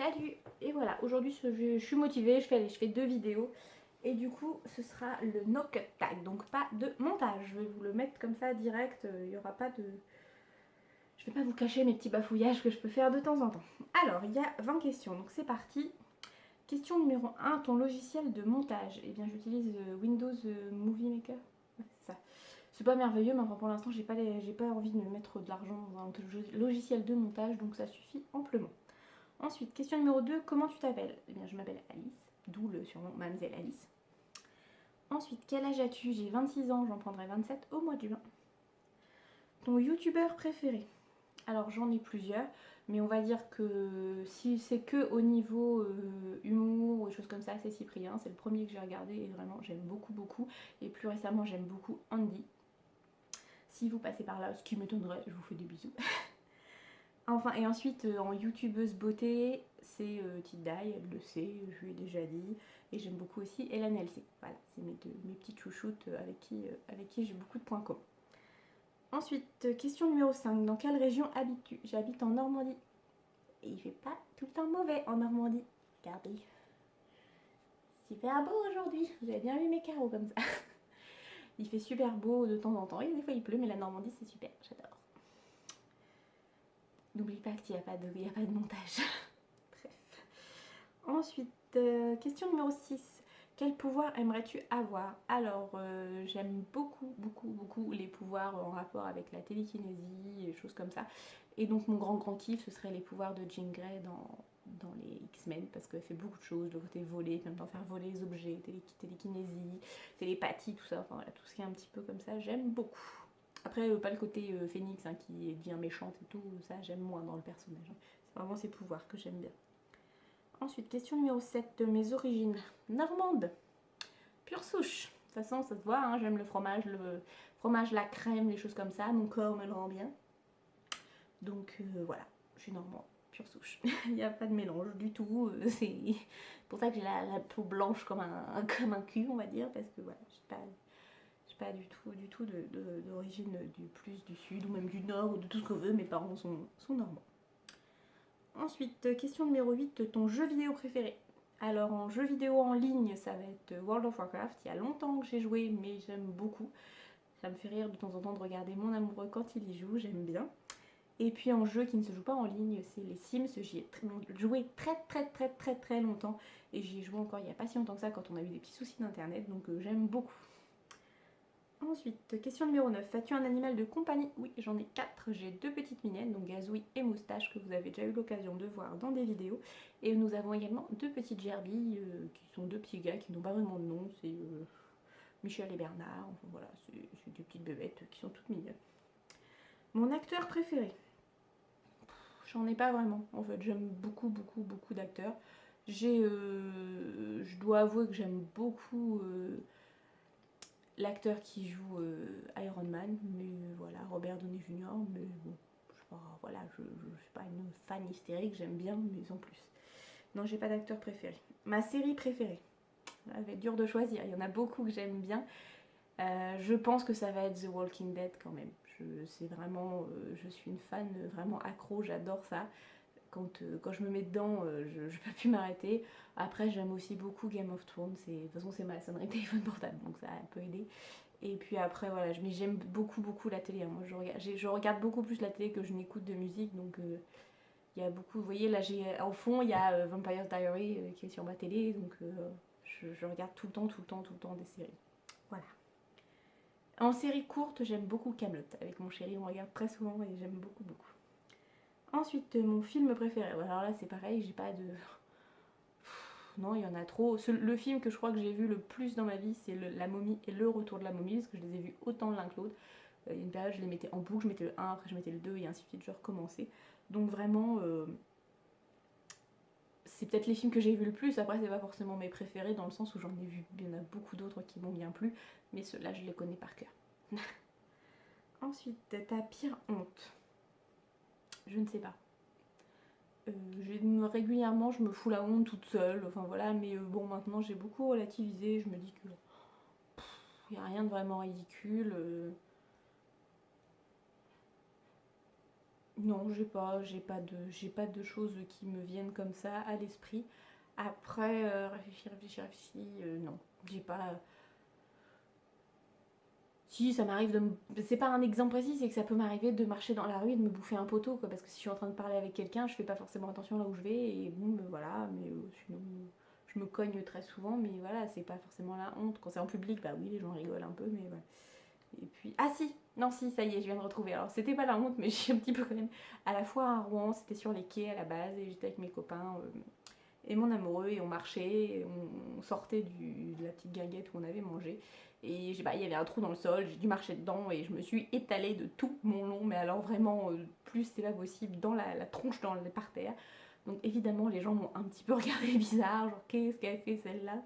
Salut. Et voilà, aujourd'hui je suis motivée, je fais 2 vidéos. Et du coup ce sera le no cut tag, donc pas de montage. Je vais vous le mettre comme ça direct, il n'y aura pas de... Je vais pas vous cacher mes petits bafouillages que je peux faire de temps en temps. Alors il y a 20 questions, donc c'est parti. Question numéro 1, ton logiciel de montage. Eh bien j'utilise Windows Movie Maker. Ouais, c'est ça. C'est pas merveilleux, mais enfin, pour l'instant j'ai pas envie de me mettre de l'argent dans un logiciel de montage, donc ça suffit amplement. Ensuite, question numéro 2, comment tu t'appelles? Eh bien, je m'appelle Alice, d'où le surnom Mademoiselle Alice. Ensuite, quel âge as-tu? J'ai 26 ans, j'en prendrai 27 au mois de juin. Ton youtubeur préféré? Alors, j'en ai plusieurs, mais on va dire que si c'est que au niveau humour ou des choses comme ça, c'est Cyprien. C'est le premier que j'ai regardé et vraiment, j'aime beaucoup, beaucoup. Et plus récemment, j'aime beaucoup Andy. Si vous passez par là, ce qui m'étonnerait, je vous fais des bisous. Enfin, et ensuite, en youtubeuse beauté, c'est Tidai, elle le sait, je lui ai déjà dit. Et j'aime beaucoup aussi Hélène LC. Voilà, c'est mes petites chouchoutes avec qui j'ai beaucoup de points communs. Ensuite, question numéro 5. Dans quelle région habites-tu? J'habite en Normandie. Et il fait pas tout le temps mauvais en Normandie. Regardez. Super beau aujourd'hui. Vous avez bien vu mes carreaux comme ça. Il fait super beau de temps en temps. Et des fois il pleut, mais la Normandie c'est super. J'adore. N'oublie pas qu'il n'y a pas de montage. Bref. Ensuite, question numéro 6. Quel pouvoir aimerais-tu avoir? Alors, j'aime beaucoup, beaucoup, beaucoup les pouvoirs en rapport avec la télékinésie et choses comme ça. Et donc, mon grand kiff, ce serait les pouvoirs de Jean Grey dans les X-Men, parce qu'elle fait beaucoup de choses, le côté voler, en même temps faire voler les objets, télékinésie, télépathie, tout ça, enfin voilà, tout ce qui est un petit peu comme ça, j'aime beaucoup. Après, pas le côté Phénix hein, qui devient méchante et tout, ça j'aime moins dans le personnage. Hein. C'est vraiment ses pouvoirs que j'aime bien. Ensuite, question numéro 7, mes origines. Normande, pure souche. De toute façon, ça se voit, hein, j'aime le fromage, la crème, les choses comme ça, mon corps me le rend bien. Donc voilà, je suis normande, pure souche. Il n'y a pas de mélange du tout. C'est pour ça que j'ai la peau blanche comme un cul, on va dire, parce que voilà, je suis pas du tout d'origine du plus du sud, ou même du nord, ou de tout ce qu'on veut. Mes parents sont normands. Ensuite, question numéro 8, ton jeu vidéo préféré? Alors en jeu vidéo en ligne, ça va être World of Warcraft. Il y a longtemps que j'ai joué, mais j'aime beaucoup. Ça me fait rire de temps en temps de regarder mon amoureux quand il y joue, j'aime bien. Et puis en jeu qui ne se joue pas en ligne, c'est les Sims. J'y ai joué très longtemps. Et j'y ai joué encore il n'y a pas si longtemps que ça quand on a eu des petits soucis d'internet, donc j'aime beaucoup. Ensuite, question numéro 9. As-tu un animal de compagnie? Oui, j'en ai 4. J'ai 2 petites minettes, donc Gazouille et Moustache, que vous avez déjà eu l'occasion de voir dans des vidéos. Et nous avons également 2 petites gerbilles, qui sont 2 petits gars qui n'ont pas vraiment de nom. C'est Michel et Bernard. Enfin voilà, c'est des petites bébêtes qui sont toutes mignonnes. Mon acteur préféré? J'en ai pas vraiment. En fait, j'aime beaucoup d'acteurs. Je dois avouer que j'aime beaucoup... l'acteur qui joue Iron Man, mais voilà, Robert Downey Jr., mais bon, je suis pas une fan hystérique, j'aime bien, mais sans plus. Non, j'ai pas d'acteur préféré. Ma série préférée, ça va être dur de choisir, il y en a beaucoup que j'aime bien. Je pense que ça va être The Walking Dead quand même. C'est vraiment, je suis une fan vraiment accro, j'adore ça. Quand je me mets dedans, je peux plus m'arrêter. Après, j'aime aussi beaucoup Game of Thrones. De toute façon, c'est ma sonnerie de téléphone portable, donc ça peut aider. Et puis après, voilà, mais j'aime beaucoup la télé. Hein. Moi, je regarde beaucoup plus la télé que je n'écoute de musique, donc il y a beaucoup. Vous voyez, là, en fond, il y a Vampire Diary qui est sur ma télé, donc je regarde tout le temps des séries. Voilà. En série courte, j'aime beaucoup Kaamelott. Avec mon chéri, on regarde très souvent et j'aime beaucoup. Ensuite, mon film préféré. Alors là, c'est pareil, j'ai pas de... Non, il y en a trop. Le film que je crois que j'ai vu le plus dans ma vie, c'est La Momie et Le Retour de la Momie, parce que je les ai vus autant l'un que l'autre. Il y a une période, je les mettais en boucle, je mettais le 1, après je mettais le 2, et ainsi de suite, je recommençais. Donc vraiment, c'est peut-être les films que j'ai vus le plus. Après, c'est pas forcément mes préférés, dans le sens où j'en ai vu, il y en a beaucoup d'autres qui m'ont bien plu, mais ceux-là, je les connais par cœur. Ensuite, ta pire honte? Je ne sais pas. Régulièrement, je me fous la honte toute seule, enfin voilà, mais bon, maintenant j'ai beaucoup relativisé, je me dis que il n'y a rien de vraiment ridicule. Non, j'ai pas de choses qui me viennent comme ça à l'esprit. Après, non, j'ai pas. Si, ça m'arrive de me... C'est pas un exemple précis, c'est que ça peut m'arriver de marcher dans la rue et de me bouffer un poteau, quoi. Parce que si je suis en train de parler avec quelqu'un, je fais pas forcément attention là où je vais, et bon, voilà. Mais sinon, je me cogne très souvent, mais voilà, c'est pas forcément la honte. Quand c'est en public, bah oui, les gens rigolent un peu, mais voilà. Et puis, ah si, non si, ça y est, je viens de retrouver. Alors c'était pas la honte, mais j'ai un petit peu quand même. À la fois à Rouen, c'était sur les quais à la base, et j'étais avec mes copains et mon amoureux, et on marchait, et on sortait de la petite guinguette où on avait mangé. Et bah, il y avait un trou dans le sol, j'ai dû marcher dedans, et je me suis étalée de tout mon long, mais alors vraiment, plus c'est pas possible, dans la tronche par terre. Donc évidemment, les gens m'ont un petit peu regardé bizarre, genre qu'est-ce qu'elle fait celle-là.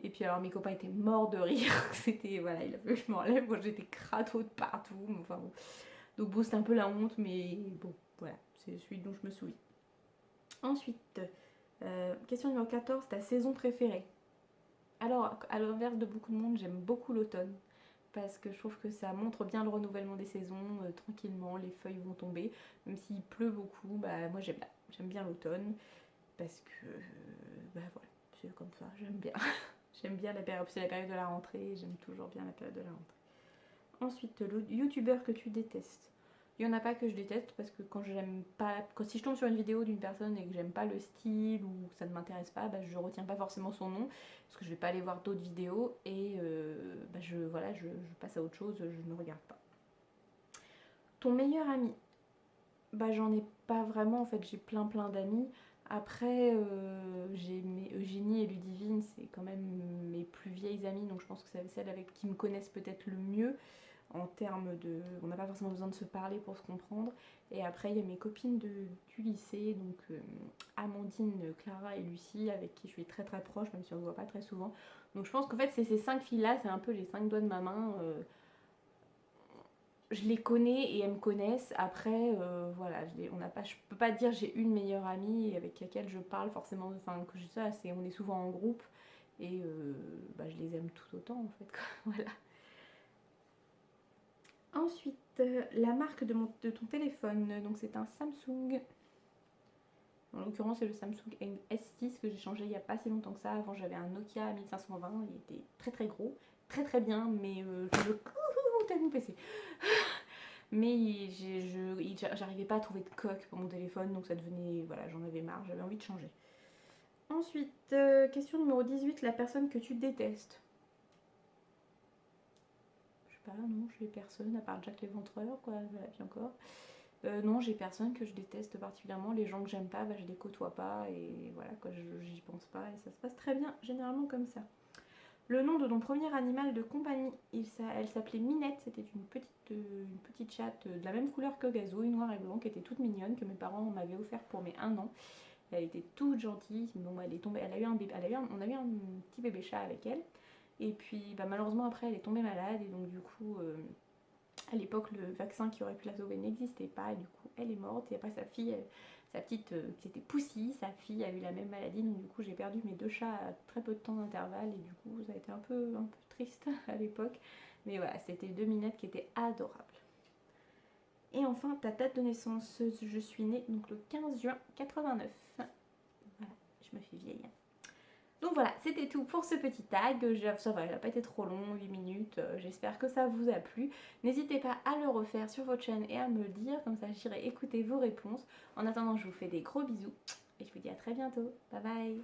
Et puis alors mes copains étaient morts de rire, c'était, voilà, il a fallu que je m'enlève, moi j'étais crado de partout, enfin bon. Donc bon, c'était un peu la honte, mais bon, voilà, c'est celui dont je me souviens. Ensuite, question numéro 14, ta saison préférée? Alors, à l'inverse de beaucoup de monde, j'aime beaucoup l'automne. Parce que je trouve que ça montre bien le renouvellement des saisons, tranquillement, les feuilles vont tomber. Même s'il pleut beaucoup, bah moi j'aime bien l'automne. Parce que, bah voilà, c'est comme ça, j'aime bien. J'aime bien la période, c'est la période de la rentrée, j'aime toujours bien la période de la rentrée. Ensuite, le youtubeur que tu détestes. Il n'y en a pas que je déteste parce que quand j'aime pas. Si je tombe sur une vidéo d'une personne et que j'aime pas le style ou que ça ne m'intéresse pas, bah, je retiens pas forcément son nom parce que je vais pas aller voir d'autres vidéos et bah, je passe à autre chose, je ne regarde pas. Ton meilleur ami? Bah, j'en ai pas vraiment en fait, j'ai plein d'amis. Après, j'ai Eugénie et Ludivine, c'est quand même mes plus vieilles amies, donc je pense que c'est celles avec qui me connaissent peut-être le mieux en termes de... On n'a pas forcément besoin de se parler pour se comprendre. Et après, il y a mes copines du lycée, donc Amandine, Clara et Lucie, avec qui je suis très proche, même si on ne se voit pas très souvent. Donc je pense qu'en fait, c'est ces 5 filles-là, c'est un peu les 5 doigts de ma main. Je les connais et elles me connaissent. Après, voilà, je peux pas dire j'ai une meilleure amie avec laquelle je parle forcément. Enfin, que je sais, on est souvent en groupe et bah, je les aime tout autant en fait. Quoi. Voilà. Ensuite, la marque de ton téléphone, donc c'est un Samsung. En l'occurrence, c'est le Samsung S6 que j'ai changé il n'y a pas si longtemps que ça. Avant, j'avais un Nokia 1520, il était très gros, très bien, mais je le montais mon PC. Mais j'arrivais pas à trouver de coque pour mon téléphone, donc ça devenait, voilà, j'en avais marre, j'avais envie de changer. Ensuite, question numéro 18, la personne que tu détestes. Je sais pas, non, j'ai personne, à part Jack l'Éventreur, quoi, voilà, puis encore. Non, j'ai personne que je déteste particulièrement. Les gens que j'aime pas, bah, je les côtoie pas et voilà, quoi, j'y pense pas et ça se passe très bien, généralement comme ça. Le nom de ton premier animal de compagnie, elle s'appelait Minette, c'était une petite chatte de la même couleur que Gazou, noir et blanc, qui était toute mignonne, que mes parents m'avaient offert pour mes 1 an. Elle était toute gentille, bon, elle est tombée, elle a eu un bébé, on a eu un petit bébé chat avec elle. Et puis bah, malheureusement après elle est tombée malade et donc du coup à l'époque le vaccin qui aurait pu la sauver n'existait pas et du coup elle est morte et après sa fille, sa petite qui était Poussy, sa fille a eu la même maladie donc du coup j'ai perdu mes 2 chats à très peu de temps d'intervalle et du coup ça a été un peu triste à l'époque mais voilà c'était 2 minettes qui étaient adorables. Et enfin ta date de naissance, je suis née donc le 15 juin 89. Voilà, je me fais vieille. Donc voilà, c'était tout pour ce petit tag. Ça va, il n'a pas été trop long, 8 minutes. J'espère que ça vous a plu. N'hésitez pas à le refaire sur votre chaîne et à me le dire, comme ça j'irai écouter vos réponses. En attendant, je vous fais des gros bisous et je vous dis à très bientôt. Bye bye.